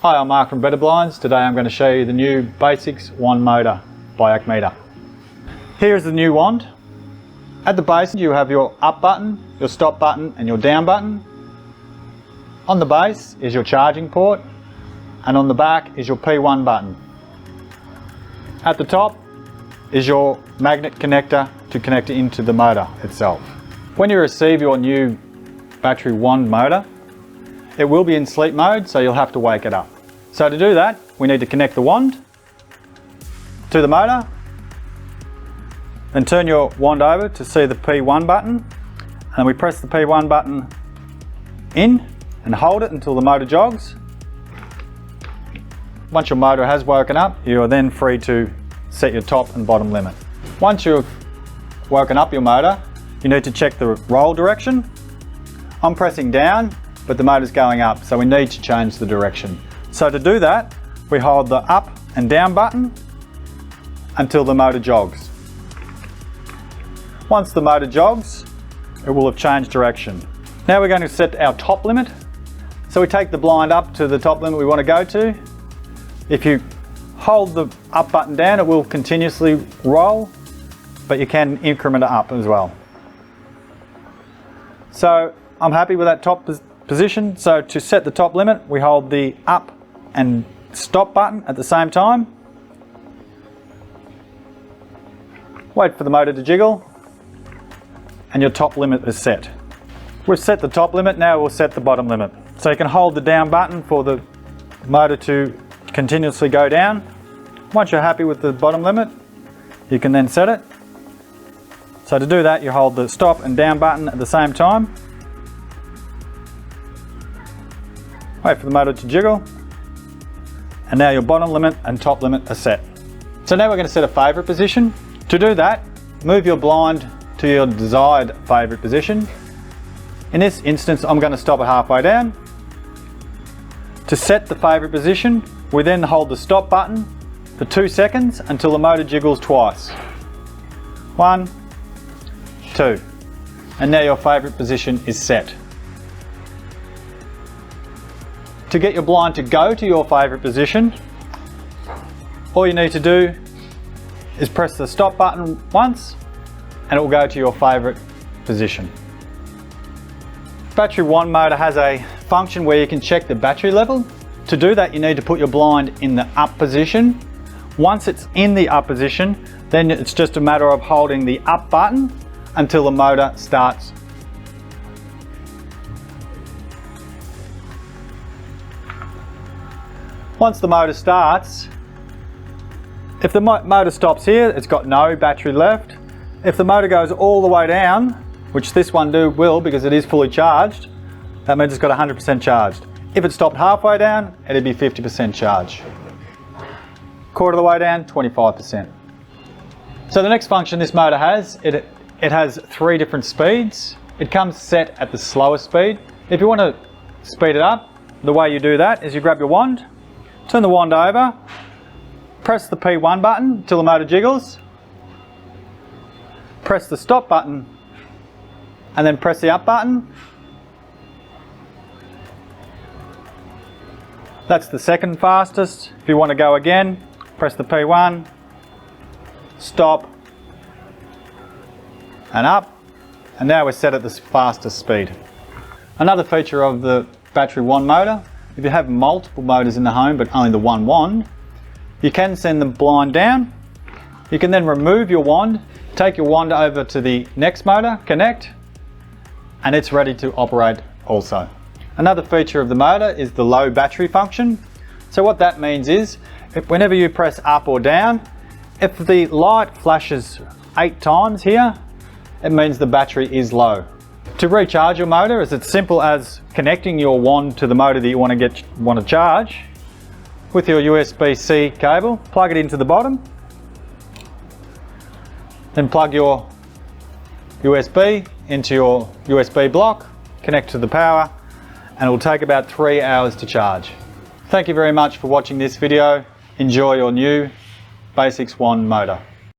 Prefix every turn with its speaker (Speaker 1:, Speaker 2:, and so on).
Speaker 1: Hi, I'm Mark from Betta Blinds. Today I'm going to show you the new Basics Wand motor by Acmeta. Here's the new wand. At the base you have your up button, your stop button and your down button. On the base is your charging port and on the back is your P1 button. At the top is your magnet connector to connect it into the motor itself. When you receive your new battery wand motor, it will be in sleep mode, so you'll have to wake it up. So to do that, we need to connect the wand to the motor, then turn your wand over to see the P1 button, and we press the P1 button in and hold it until the motor jogs. Once your motor has woken up, you are then free to set your top and bottom limit. Once you've woken up your motor, you need to check the roll direction. I'm pressing down, but the motor's going up, so we need to change the direction. So to do that, we hold the up and down button until the motor jogs. Once the motor jogs, it will have changed direction. Now we're going to set our top limit. So we take the blind up to the top limit we want to go to. If you hold the up button down, it will continuously roll, but you can increment it up as well. So I'm happy with that top position. So to set the top limit, we hold the up and stop button at the same time. Wait for the motor to jiggle and your top limit is set. We've set the top limit, now we'll set the bottom limit. So you can hold the down button for the motor to continuously go down. Once you're happy with the bottom limit, you can then set it. So to do that, you hold the stop and down button at the same time. Wait for the motor to jiggle, and now your bottom limit and top limit are set. So now we're going to set a favourite position. To do that, move your blind to your desired favourite position. In this instance, I'm going to stop it halfway down. To set the favourite position, we then hold the stop button for 2 seconds until the motor jiggles twice. 1, 2, and now your favourite position is set. To get your blind to go to your favourite position, all you need to do is press the stop button once and it will go to your favourite position. Battery wand motor has a function where you can check the battery level. To do that, you need to put your blind in the up position. Once it's in the up position, then it's just a matter of holding the up button until the motor starts. Once the motor starts, if the motor stops here, it's got no battery left. If the motor goes all the way down, which this one will because it is fully charged, that means it's got 100% charged. If it stopped halfway down, it'd be 50% charge. Quarter of the way down, 25%. So the next function this motor has, it has 3 different speeds. It comes set at the slowest speed. If you want to speed it up, the way you do that is you grab your wand, turn the wand over, press the P1 button till the motor jiggles, press the stop button and then press the up button. That's the second fastest. If you want to go again, press the P1, stop and up, and now we're set at the fastest speed. Another feature of the battery wand motor, if you have multiple motors in the home but only the one wand, you can send them blind down. You can then remove your wand, take your wand over to the next motor, connect, and it's ready to operate also. Another feature of the motor is the low battery function. So what that means is, whenever you press up or down, if the light flashes 8 times here, it means the battery is low. To recharge your motor, it's as simple as connecting your wand to the motor that you want to charge with your USB-C cable. Plug it into the bottom, then plug your USB into your USB block, connect to the power, and it will take about 3 hours to charge. Thank you very much for watching this video. Enjoy your new Basics Wand motor.